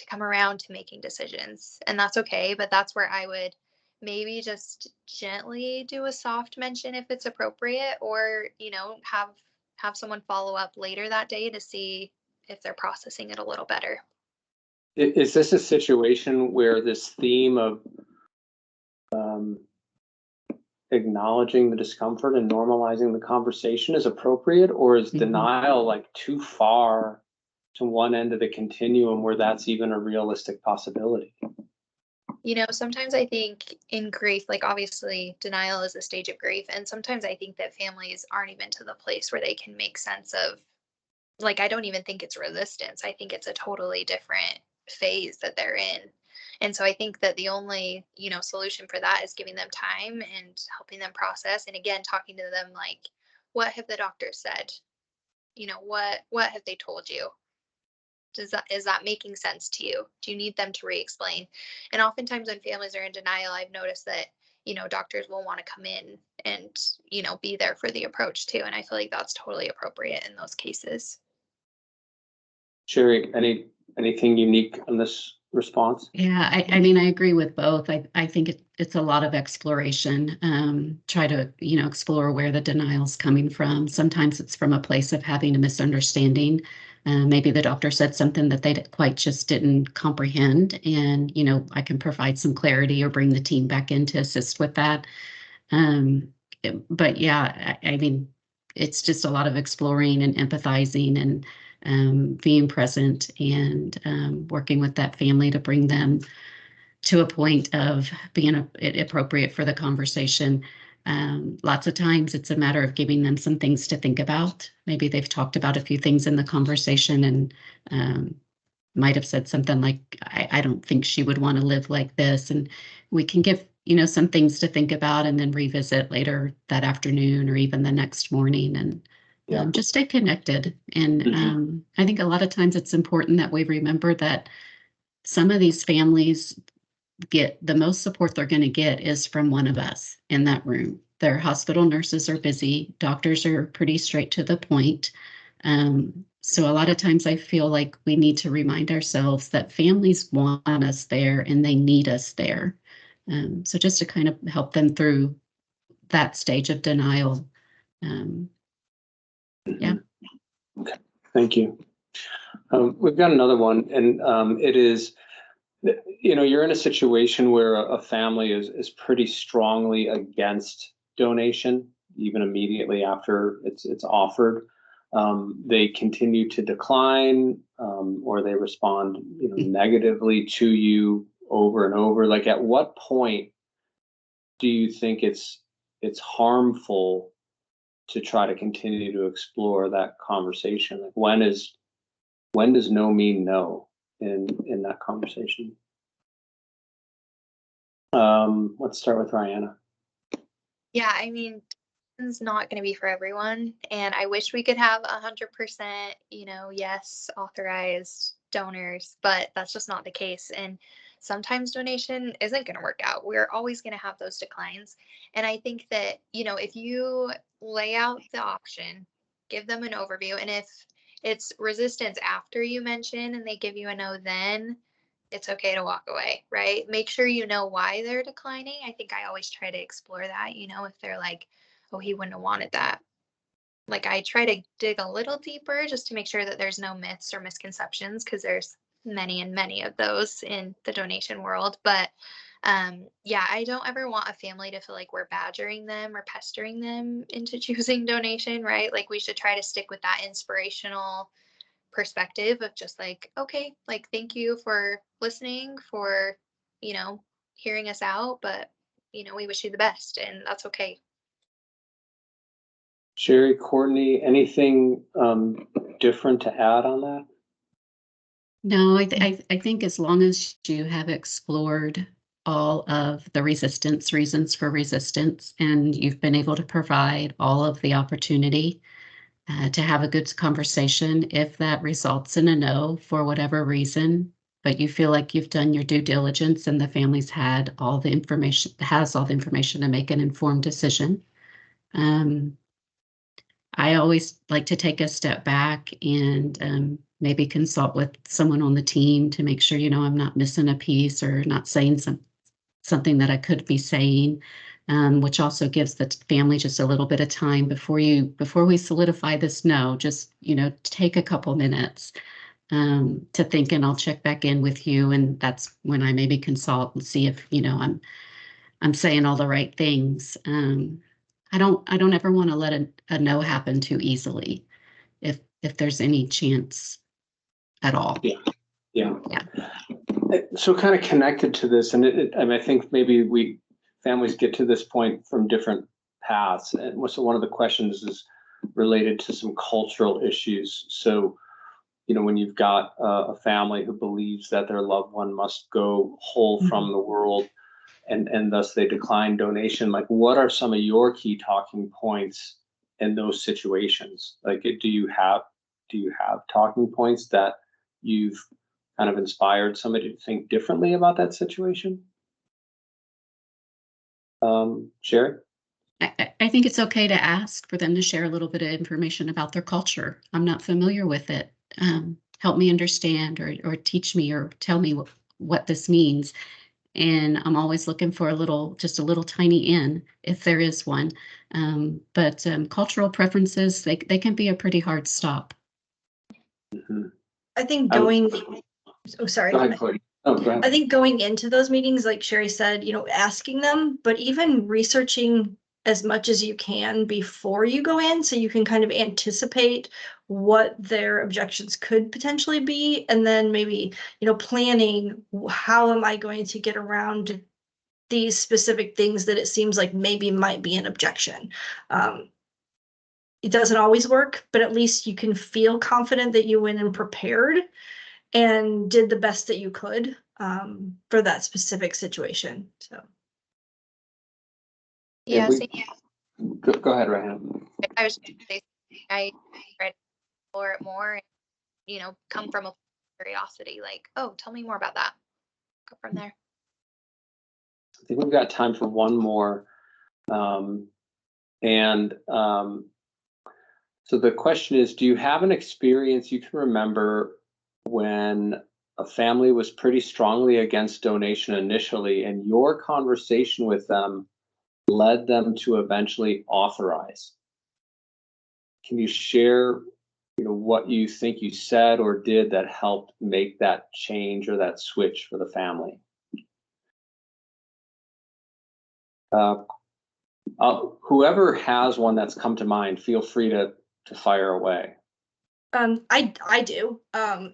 come around to making decisions. And that's okay. But that's where I would maybe just gently do a soft mention if it's appropriate, or, you know, have someone follow up later that day to see if they're processing it a little better. Is this a situation where this theme of acknowledging the discomfort and normalizing the conversation is appropriate, or is denial like too far to one end of the continuum where that's even a realistic possibility? You know, sometimes I think in grief, like obviously denial is a stage of grief. And sometimes I think that families aren't even to the place where they can make sense of, like, I don't even think it's resistance. I think it's a totally different phase that they're in. And so I think that the only, you know, solution for that is giving them time and helping them process. And again, talking to them like, what have the doctors said? You know, what have they told you? Is that making sense to you? Do you need them to re-explain? And oftentimes when families are in denial, I've noticed that, you know, doctors will want to come in and, you know, be there for the approach too. And I feel like that's totally appropriate in those cases. Sherry, anything unique on this response? Yeah, I mean, I agree with both. I think it's a lot of exploration. Try to, you know, explore where the denial's coming from. Sometimes it's from a place of having a misunderstanding. Maybe the doctor said something that they just didn't comprehend. And, you know, I can provide some clarity or bring the team back in to assist with that. But yeah, I mean, it's just a lot of exploring and empathizing and being present and working with that family to bring them to a point of being appropriate for the conversation. Lots of times it's a matter of giving them some things to think about. Maybe they've talked about a few things in the conversation and might have said something like, I don't think she would want to live like this. And we can give, you know, some things to think about and then revisit later that afternoon or even the next morning, and just stay connected. And I think a lot of times it's important that we remember that some of these families, get the most support they're going to get is from one of us in that room. Their hospital nurses are busy, doctors are pretty straight to the point. So a lot of times I feel like we need to remind ourselves that families want us there and they need us there. So just to kind of help them through that stage of denial. Yeah. Okay, thank you. We've got another one, and it is, you're in a situation where a family is pretty strongly against donation, even immediately after it's offered. They continue to decline, or they respond, negatively to you over and over. Like, at what point do you think it's harmful to try to continue to explore that conversation? Like, when does no mean no in that conversation? Let's start with Rihanna. Yeah, I mean, it's not going to be for everyone, and I wish we could have 100%, yes, authorized donors, but that's just not the case. And sometimes donation isn't going to work out. We're always going to have those declines. And I think that, if you lay out the option, give them an overview, and if it's resistance after you mention and they give you a no, then it's okay to walk away, right? Make sure you know why they're declining. I think I always try to explore that, if they're like, oh, he wouldn't have wanted that. Like, I try to dig a little deeper just to make sure that there's no myths or misconceptions, because there's many and many of those in the donation world. But yeah, I don't ever want a family to feel like we're badgering them or pestering them into choosing donation, right? Like, we should try to stick with that inspirational perspective of just like, okay, like, thank you for listening, for, hearing us out, but, we wish you the best, and that's okay. Sherry, Courtney, anything different to add on that? No, I think as long as you have explored all of the reasons for resistance, and you've been able to provide all of the opportunity to have a good conversation, if that results in a no for whatever reason, but you feel like you've done your due diligence and the family's has all the information to make an informed decision. I always like to take a step back and maybe consult with someone on the team to make sure, I'm not missing a piece or not saying something that I could be saying, which also gives the family just a little bit of time before we solidify this no, just, take a couple minutes to think, and I'll check back in with you. And that's when I maybe consult and see if, I'm saying all the right things. I don't ever want to let a no happen too easily, if there's any chance at all. Yeah. So kind of connected to this, and I think maybe families get to this point from different paths. And so one of the questions is related to some cultural issues. So, when you've got a family who believes that their loved one must go whole from the world, and thus they decline donation, like, what are some of your key talking points in those situations? Like, do you have talking points that you've kind of inspired somebody to think differently about that situation? Sherry? I think it's okay to ask for them to share a little bit of information about their culture. I'm not familiar with it. Help me understand, or teach me, or tell me what this means. And I'm always looking for just a little tiny in, if there is one. But cultural preferences, they can be a pretty hard stop. Mm-hmm. I think oh, sorry. Go ahead, Chloe. Oh, go ahead. I think going into those meetings, like Sherry said, asking them, but even researching as much as you can before you go in, so you can kind of anticipate what their objections could potentially be. And then maybe, planning, how am I going to get around these specific things that it seems like maybe might be an objection. It doesn't always work, but at least you can feel confident that you went in prepared and did the best that you could for that specific situation. So, Yeah, Go ahead, Ryan. I was going to say, I try to explore it more, and come from a curiosity, like, oh, tell me more about that. Go from there. I think we've got time for one more. So the question is, do you have an experience you can remember when a family was pretty strongly against donation initially, and your conversation with them led them to eventually authorize? Can you share, what you think you said or did that helped make that change or that switch for the family? Whoever has one that's come to mind, feel free to fire away. I do.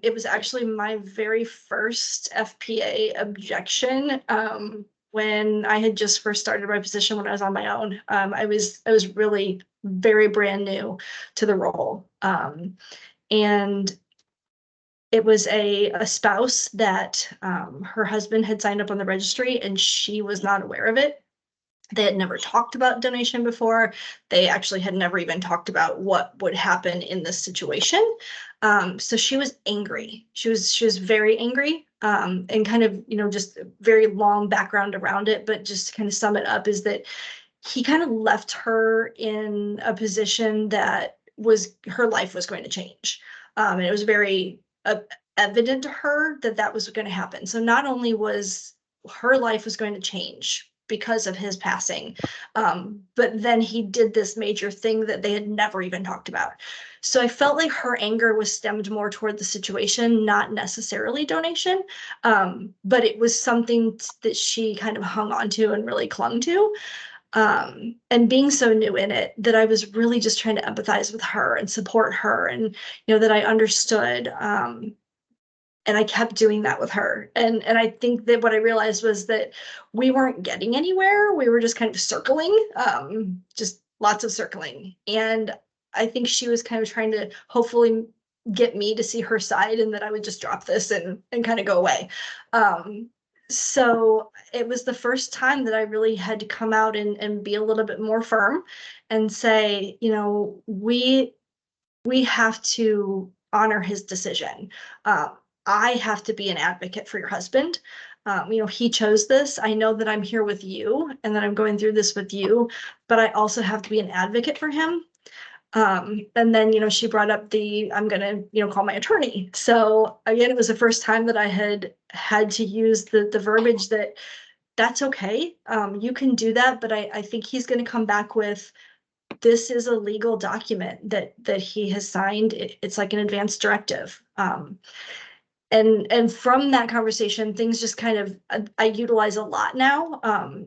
It was actually my very first FPA objection. When I had just first started my position when I was on my own. I was really very brand new to the role. And it was a spouse that her husband had signed up on the registry and she was not aware of it. They had never talked about donation before. They actually had never even talked about what would happen in this situation. So she was angry. She was very angry, and kind of, just a very long background around it. But just to kind of sum it up is that he kind of left her in a position that was her life was going to change. And it was very evident to her that that was going to happen. So not only was her life was going to change because of his passing, but then he did this major thing that they had never even talked about. So I felt like her anger was stemmed more toward the situation, not necessarily donation, but it was something that she kind of hung on to and really clung to. And being so new in it, that I was really just trying to empathize with her and support her, and that I understood. And I kept doing that with her. And I think that what I realized was that we weren't getting anywhere. We were just kind of circling, just lots of circling. And I think she was kind of trying to hopefully get me to see her side, and that I would just drop this and kind of go away. So it was the first time that I really had to come out and be a little bit more firm and say, we have to honor his decision. I have to be an advocate for your husband. He chose this. I know that I'm here with you and that I'm going through this with you, but I also have to be an advocate for him. And then, she brought up I'm going to, call my attorney. So again, it was the first time that I had to use the verbiage that's okay. You can do that, but I think he's going to come back with, this is a legal document that he has signed. It's like an advance directive. And from that conversation, things just kind of, I utilize a lot now.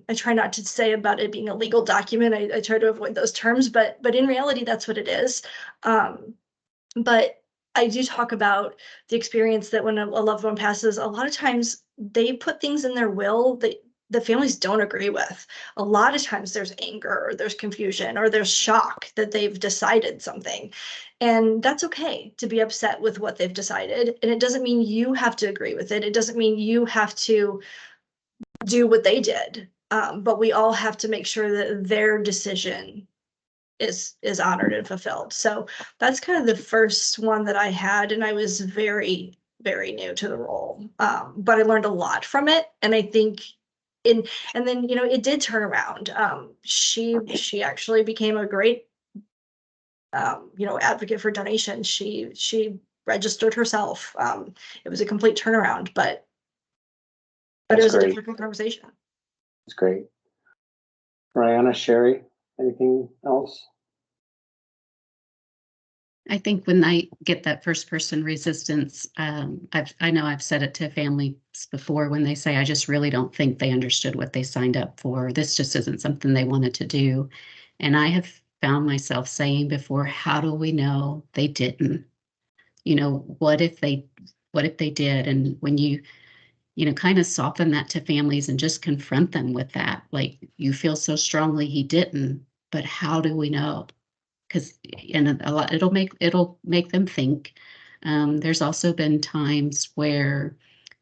I try not to say about it being a legal document. I try to avoid those terms, but in reality, that's what it is. But I do talk about the experience that when a loved one passes, a lot of times they put things in their will that the families don't agree with. A lot of times there's anger or there's confusion or there's shock that they've decided something. And that's okay to be upset with what they've decided. And it doesn't mean you have to agree with it. It doesn't mean you have to do what they did. But we all have to make sure that their decision is honored and fulfilled. So that's kind of the first one that I had. And I was very, very new to the role. But I learned a lot from it. And I think and then, it did turn around. She actually became a great, advocate for donations. She registered herself. It was a complete turnaround, but it was a difficult conversation. That's great. Brianna, Sherry, anything else? I think when I get that first person resistance, I know I've said it to families before when they say, I just really don't think they understood what they signed up for. This just isn't something they wanted to do. And I have found myself saying before, how do we know they didn't? What if they did? And when you kind of soften that to families and just confront them with that, like, you feel so strongly he didn't, but how do we know? Because it'll make them think. There's also been times where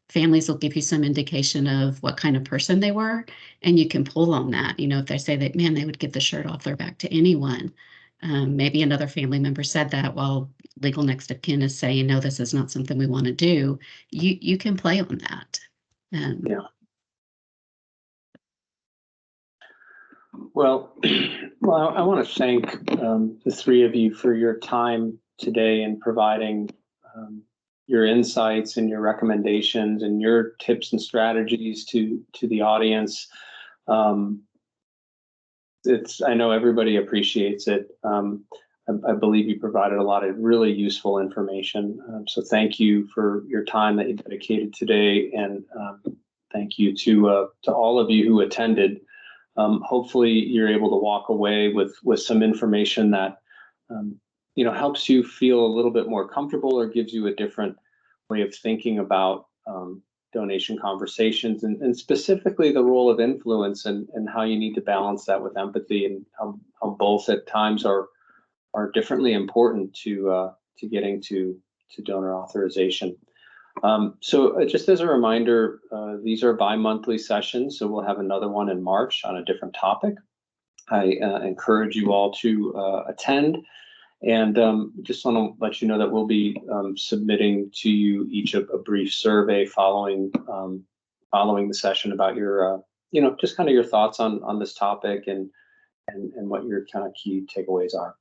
families will give you some indication of what kind of person they were, and you can pull on that. If they say that, man, they would give the shirt off their back to anyone. Maybe another family member said that while legal next of kin is saying, no, this is not something we want to do. You can play on that. Yeah. Well, I want to thank the three of you for your time today and providing your insights and your recommendations and your tips and strategies to the audience. I know everybody appreciates it. I believe you provided a lot of really useful information. So thank you for your time that you dedicated today, and thank you to all of you who attended. Hopefully you're able to walk away with some information that helps you feel a little bit more comfortable or gives you a different way of thinking about donation conversations, and specifically the role of influence and how you need to balance that with empathy, and how both at times are differently important to getting to donor authorization. So just as a reminder, these are bi-monthly sessions, so we'll have another one in March on a different topic. I encourage you all to attend, and just want to let you know that we'll be submitting to you each a brief survey following the session about your just kind of your thoughts on this topic and what your kind of key takeaways are.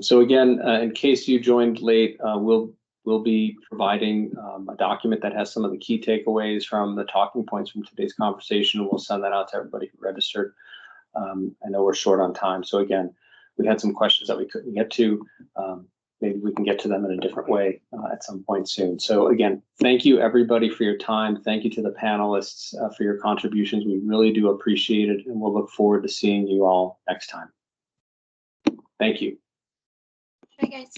So again, in case you joined late, we'll be providing a document that has some of the key takeaways from the talking points from today's conversation. We'll send that out to everybody who registered. I know we're short on time, so again, we had some questions that we couldn't get to. Maybe we can get to them in a different way at some point soon. So again, thank you everybody for your time. Thank you to the panelists for your contributions. We really do appreciate it, and we'll look forward to seeing you all next time. Thank you. Bye, guys.